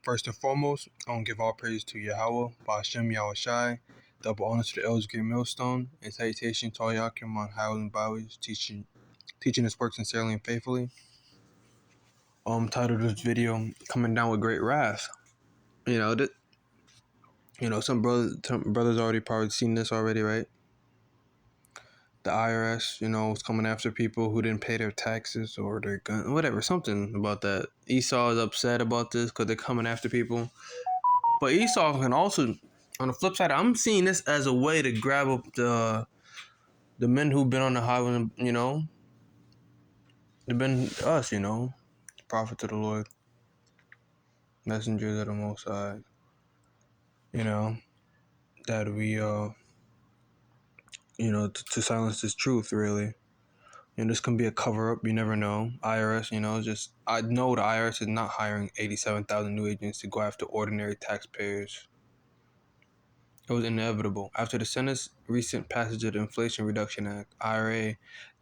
First and foremost, I want to give all praise to Yahweh, Ba'ashem Yahushai, double honor to the elders, great millstone, and salutation to all Yakim on highways and byways, teaching His work sincerely and faithfully. Titled this video, Coming Down with Great Wrath. Some brothers already probably seen this already, right? The IRS, is coming after people who didn't pay their taxes or their gun, whatever, something about that. Esau is upset about this because they're coming after people. But Esau can also, on the flip side, I'm seeing this as a way to grab up the men who've been on the highway, they've been us, prophets of the Lord, messengers of the Most High, that we, to silence this truth, really. And this can be a cover-up, you never know. IRS, I know the IRS is not hiring 87,000 new agents to go after ordinary taxpayers. It was inevitable. After the Senate's recent passage of the Inflation Reduction Act, IRA,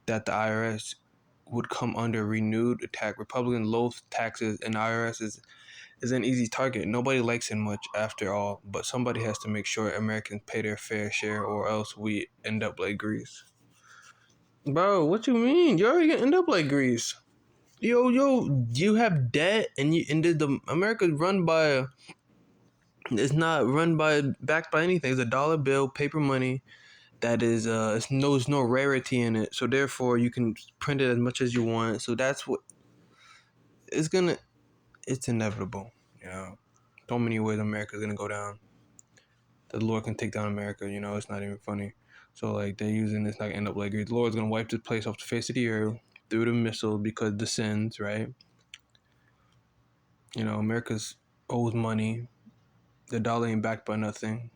that the IRS would come under renewed attack. Republicans loathe taxes, and the IRS is an easy target. Nobody likes it much, after all, but somebody has to make sure Americans pay their fair share, or else we end up like Greece. Bro, what you mean? You're already gonna end up like Greece. Yo, you have debt, and the America's run by it's not backed by anything. It's a dollar bill, paper money that is there's no rarity in it. So therefore you can print it as much as you want. So that's what it's inevitable. So many ways America's gonna go down. The Lord can take down America, it's not even funny. So they're using this, not gonna end up like Greece. The Lord's gonna wipe this place off the face of the earth through the missile because the sins, right? America's owes money. The dollar ain't backed by nothing.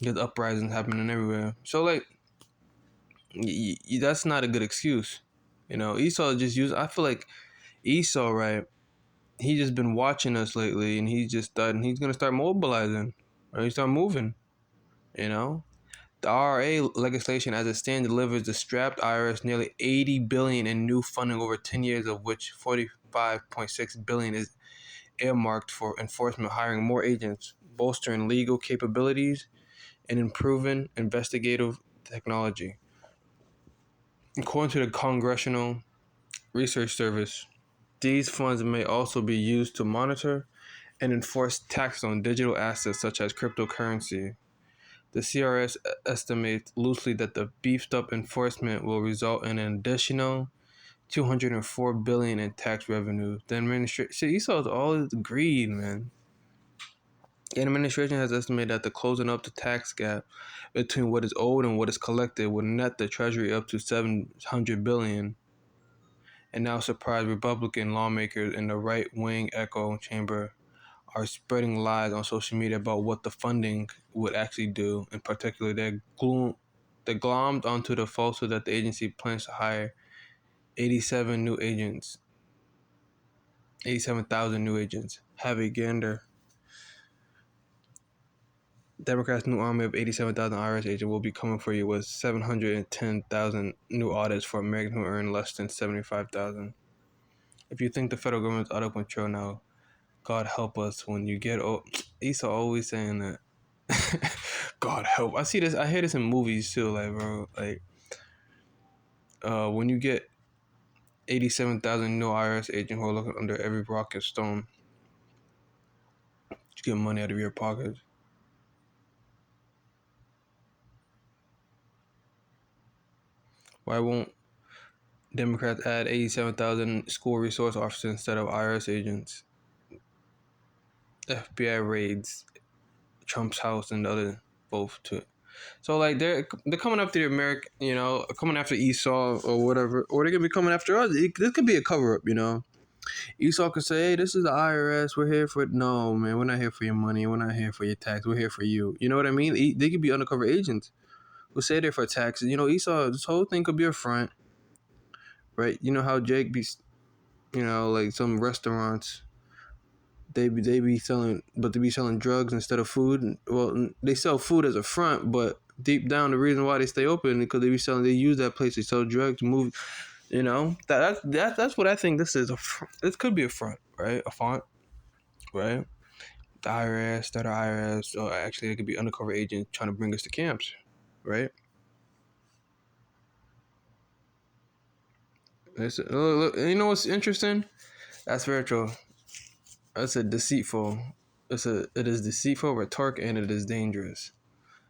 There's uprisings happening everywhere. So that's not a good excuse. Esau I feel like Esau, right? He just been watching us lately, and he's gonna start mobilizing, or he start moving. The RA legislation as it stands delivers the strapped IRS nearly $80 billion in new funding over 10 years, of which $45.6 billion is earmarked for enforcement, hiring more agents, bolstering legal capabilities, and improving investigative technology. According to the Congressional Research Service, these funds may also be used to monitor and enforce taxes on digital assets such as cryptocurrency. The CRS estimates loosely that the beefed-up enforcement will result in an additional $204 billion in tax revenue. The administration, Esau's all greed, man. The administration has estimated that the closing up the tax gap between what is owed and what is collected would net the Treasury up to $700 billion. And now surprised Republican lawmakers in the right-wing echo chamber are spreading lies on social media about what the funding would actually do. In particular, they glommed onto the falsehood that the agency plans to hire 87,000 new agents. Have a gander. Democrats' new army of 87,000 IRS agents will be coming for you with 710,000 new audits for Americans who earn less than 75,000. If you think the federal government is out of control now, God help us when you get old. Esau always saying that. God help. I hear this in movies too, when you get 87,000 new IRS agents who are looking under every rock and stone, you get money out of your pockets. Why won't Democrats add 87,000 school resource officers instead of IRS agents? FBI raids Trump's house and the other both too. So they're coming after the American, coming after Esau or whatever, or they're gonna be coming after us. This could be a cover up, Esau could say, "Hey, this is the IRS. We're here for it." No, man, we're not here for your money. We're not here for your tax. We're here for you. You know what I mean? They could be undercover agents who say they're for taxes. Esau, this whole thing could be a front, right? You know how Jake be, some restaurants. They be selling drugs instead of food. Well, they sell food as a front, but deep down, the reason why they stay open is because they use that place to sell drugs, that's what I think this is. This could be a front, right? A font. right? The IRS, that are IRS, or actually it could be undercover agents trying to bring us to camps, right? You know what's interesting? That's spiritual. That's a deceitful. It is deceitful, rhetoric, and it is dangerous.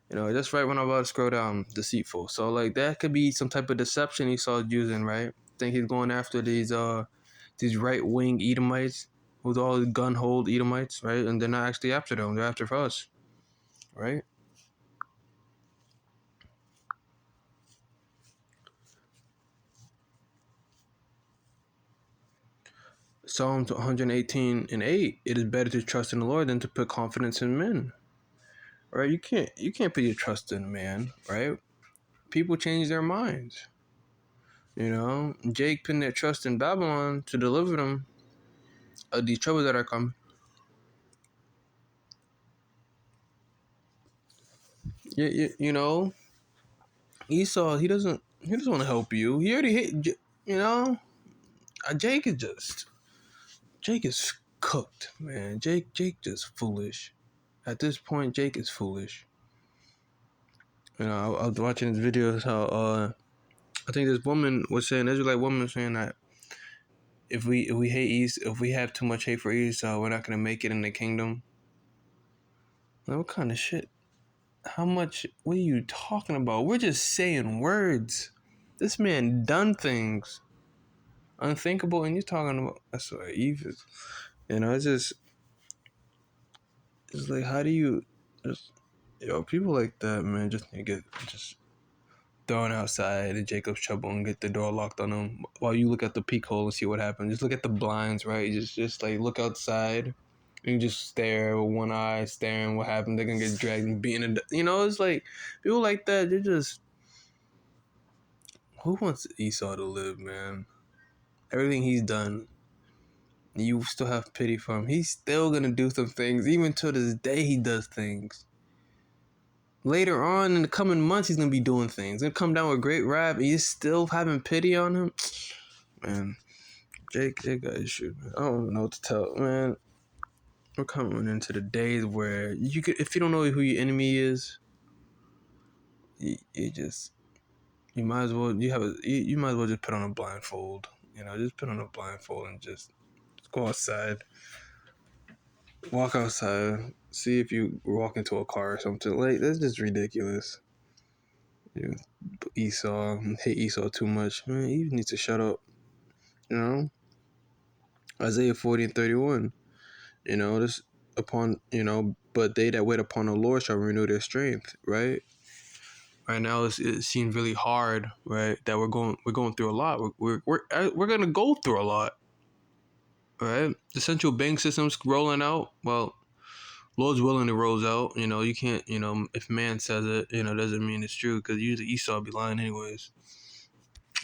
You know, just right when I'm about to scroll down, deceitful. So like that could be some type of deception Esau's using, right? Think he's going after these right wing Edomites, who's all gun hold Edomites, right? And they're not actually after them; they're after us, right? Psalms 118:8. It is better to trust in the Lord than to put confidence in men, right? You can't put your trust in man, right? People change their minds. You know, Jake putting their trust in Babylon to deliver them of these troubles that are coming. You know, Esau, he doesn't want to help you. He already hit, you know. Jake is just Jake is cooked, man. Jake just foolish. At this point, Jake is foolish. You know, I was watching his videos how I think this woman was saying, Israelite woman was saying that if we hate Esau, if we have too much hate for Esau, we're not gonna make it in the kingdom. Like, what kind of shit? How much? What are you talking about? We're just saying words. This man done things unthinkable, and you're talking about that's what evil. You know, it's like how do you just people like that, man, just need to get just thrown outside in Jacob's trouble and get the door locked on them while you look at the peek hole and see what happens. Just look at the blinds, right? Just like look outside and you just stare with one eye, staring what happened. They're gonna get dragged and beaten. You know, it's like people like that. They're just who wants Esau to live, man? Everything he's done, you still have pity for him. He's still gonna do some things. Even to this day, he does things. Later on in the coming months, he's gonna be doing things. Gonna come down with great rap, and you're still having pity on him, man. Jake got issues. Man. I don't know what to tell, man. We're coming into the days where you could, if you don't know who your enemy is, you just you might as well you might as well just put on a blindfold. You know, just put on a blindfold and just go outside. Walk outside, see if you walk into a car or something. Like that's just ridiculous. You Esau, hate Esau too much. Man, you need to shut up. You know, Isaiah 40:31. You know this upon but they that wait upon the Lord shall renew their strength. Right. Right now, it seems really hard. Right, that we're going through a lot. We're gonna go through a lot. Right, the central bank system's rolling out. Well, Lord's willing, it rolls out. You know, you can't, if man says it, doesn't mean it's true because usually Esau be lying anyways.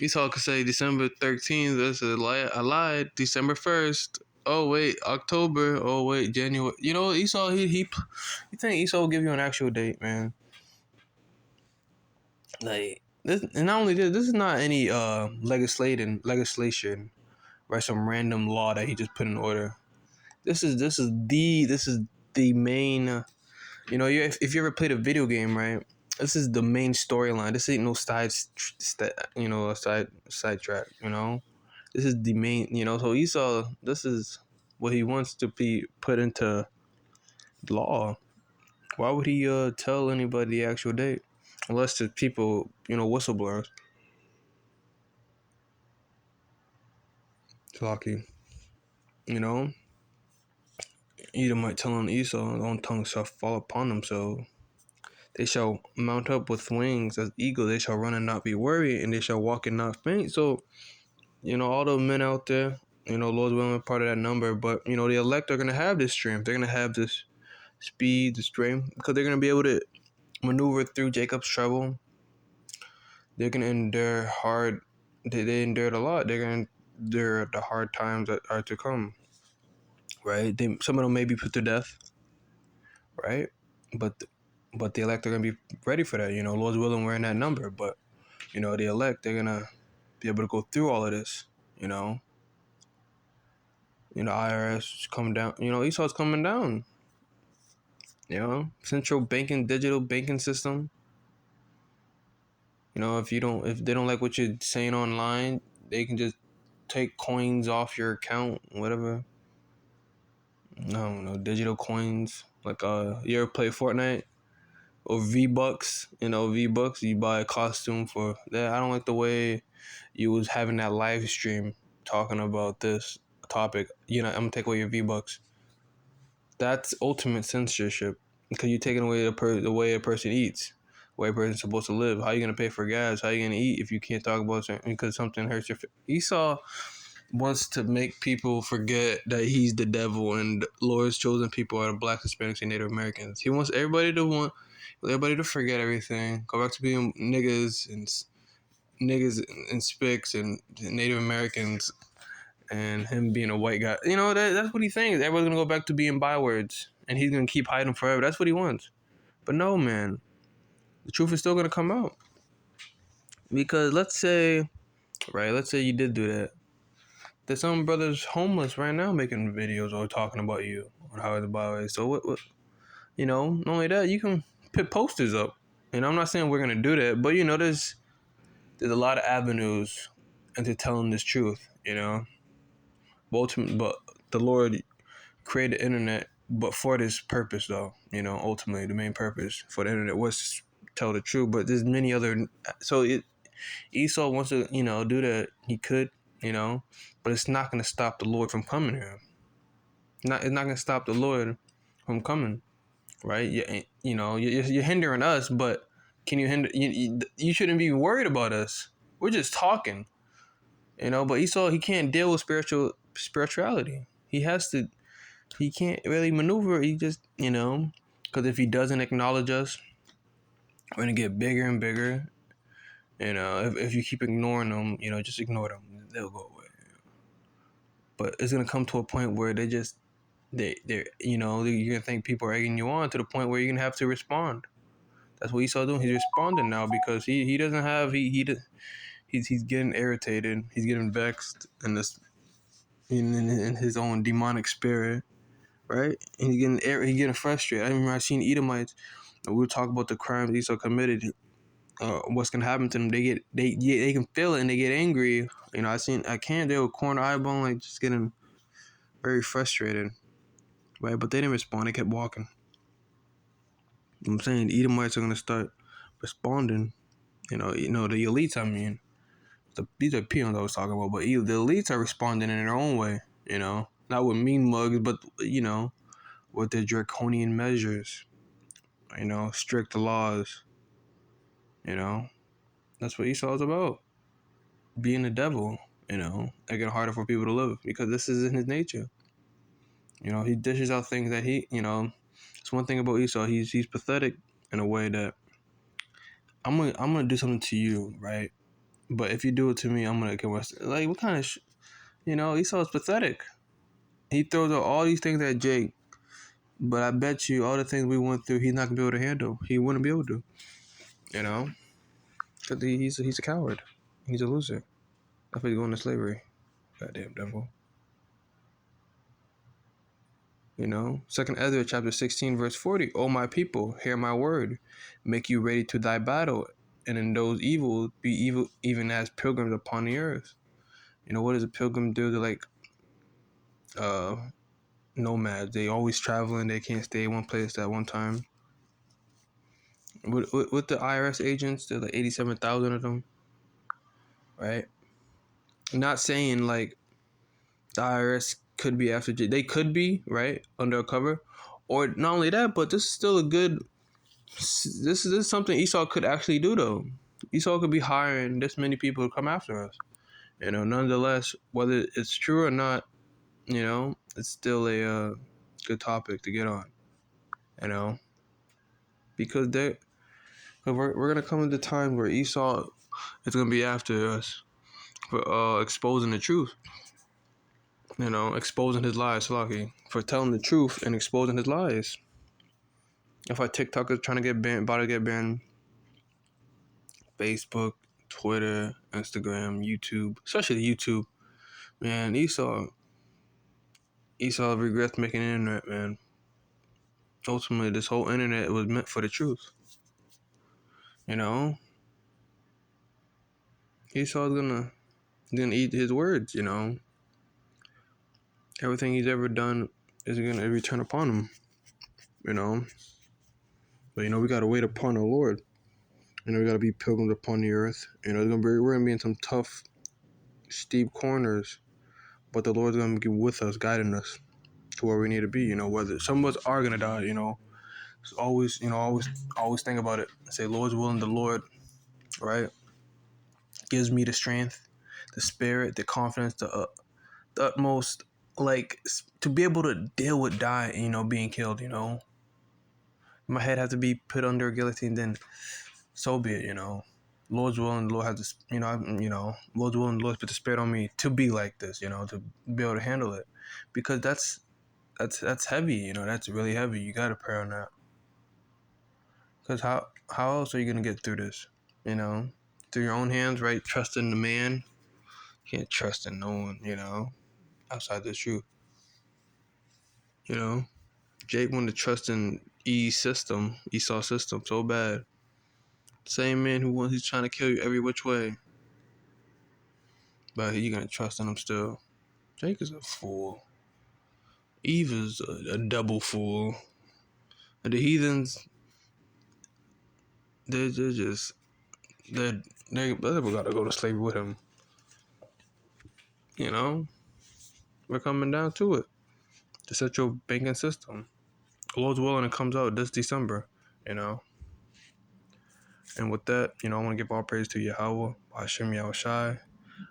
Esau could say December 13th. That's a lie. I lied. December 1st. Oh, wait. October. Oh, wait. January. You know, Esau, you think Esau will give you an actual date, man? Like, this, and not only this is not any legislation, right? Some random law that he just put in order. This is the main. If you ever played a video game, right? This is the main storyline. This ain't no a side track. This is the main. So Esau, this is what he wants to be put into law. Why would he tell anybody the actual date, unless the people whistleblowers? Lucky, you know. Edom might tell on Esau, their own tongue shall fall upon them. So they shall mount up with wings as eagles. They shall run and not be weary, and they shall walk and not faint. So, all the men out there, Lord's willing, part of that number. But, the elect are going to have this strength. They're going to have this speed, the strength, because they're going to be able to maneuver through Jacob's trouble. They're going to endure hard. They endured a lot. They're going to endure the hard times that are to come, right? Some of them may be put to death, right? But the elect are going to be ready for that. Lord's willing, we're in that number. But, the elect, they're going to be able to go through all of this, IRS is coming down. Esau's coming down. Central banking, digital banking system. If they don't like what you're saying online, they can just take coins off your account, whatever. No, digital coins. Like you ever play Fortnite or V-Bucks? V-Bucks. You buy a costume for that. I don't like the way you was having that live stream talking about this topic. I'm gonna take away your V-Bucks. That's ultimate censorship because you're taking away the way a person eats, the way a person's supposed to live. How are you gonna pay for gas? How are you gonna eat if you can't talk about something because something hurts your? Esau wants to make people forget that he's the devil and the Lord's chosen people are the Black, Hispanics, and Native Americans. He wants everybody to forget everything, go back to being niggas and spics and Native Americans, and him being a white guy. That's what he thinks. Everybody's gonna go back to being bywords, and he's gonna keep hiding forever. That's what he wants. But no, man, the truth is still gonna come out because let's say you did do that. There's some brothers homeless right now making videos or talking about you on how the byway. So what? Not only that, you can put posters up. And I'm not saying we're gonna do that, but there's a lot of avenues into telling this truth. But the Lord created the internet, but for this purpose, though. Ultimately the main purpose for the internet was to tell the truth. But there's many other. Esau wants to do that. He could, but it's not gonna stop the Lord from coming here. It's not gonna stop the Lord from coming, right? You're hindering us, but can you hinder? You shouldn't be worried about us. We're just talking, But Esau, he can't deal with spirituality. He has to. He can't really maneuver. He just, because if he doesn't acknowledge us, we're gonna get bigger and bigger. If you keep ignoring them, just ignore them. They'll go away. But it's gonna come to a point where you're gonna think people are egging you on to the point where you're gonna have to respond. That's what Esau doing. He's responding now because he doesn't have he's getting irritated. He's getting vexed in his own demonic spirit, right? And he's getting frustrated. I remember I seen Edomites. We were talking about the crimes Esau committed. What's gonna happen to them? They can feel it and they get angry. I can't deal with corner eyebone, like just getting very frustrated, right? But they didn't respond. They kept walking. I'm saying Edomites are gonna start responding. The elites. I mean, these are peons I was talking about, but the elites are responding in their own way. Not with mean mugs, but with their draconian measures. Strict laws. That's what Esau's about. Being the devil. Making it harder for people to live because this is in his nature. He dishes out things that it's one thing about Esau. He's pathetic in a way that I'm gonna do something to you, right? But if you do it to me, I'm gonna get worse. Like what kind of Esau is pathetic. He throws out all these things at Jake, but I bet you all the things we went through, he's not gonna be able to handle. He wouldn't be able to, because he's a coward. He's a loser. That's why he's going to slavery. Goddamn devil. Second Ezra chapter 16 verse 40. O my people, hear my word. Make you ready to thy battle, and in those evils be evil, even as pilgrims upon the earth. What does a pilgrim do? They're like nomads. They always traveling. They can't stay in one place at one time. With the IRS agents, there's like 87,000 of them, right? I'm not saying like the IRS could be after they could be right undercover, or not only that, but this is still a good. This is something Esau could actually do though. Esau could be hiring this many people to come after us. Nonetheless, whether it's true or not, it's still a good topic to get on. Because we're gonna come into time where Esau is gonna be after us for exposing the truth. Exposing his lies, Lucky, for telling the truth and exposing his lies. If our TikTok is trying to get banned, about to get banned, Facebook, Twitter, Instagram, YouTube, especially YouTube, man, Esau, Esau regrets making the internet, man. Ultimately, this whole internet was meant for the truth. You know, Esau's gonna eat his words. You know, everything he's ever done is gonna return upon him. You know, but we gotta wait upon the Lord. We gotta be pilgrims upon the earth. We're gonna be in some tough, steep corners, but the Lord's gonna be with us, guiding us to where we need to be. Whether some of us are gonna die. So always think about it. Say, Lord's willing, the Lord, right, gives me the strength, the spirit, the confidence, the utmost, like, to be able to deal with dying, being killed. My head has to be put under a guillotine, then so be it. Lord's willing, the Lord has to, Lord's willing, the Lord put the spirit on me to be like this, to be able to handle it, because that's heavy. That's really heavy. You got to pray on that, because how else are you gonna get through this? Through your own hands, right? Trust in the man. You can't trust in no one. Outside the truth. Jake wanted to trust in Esau system so bad. Same man who's trying to kill you every which way. But you gonna trust in him still. Jake is a fool. Eve is a double fool. And the heathens, they're just they gotta go to slavery with him. We're coming down to it. To set your banking system. Lord's willing, it comes out this December. And with that, I want to give all praise to Yahweh, Hashem Yahushai,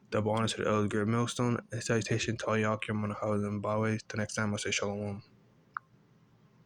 double honor to the elders, great millstone, and salutation to all y'all, Kim on the houses and byways. Till next time, I say shalom.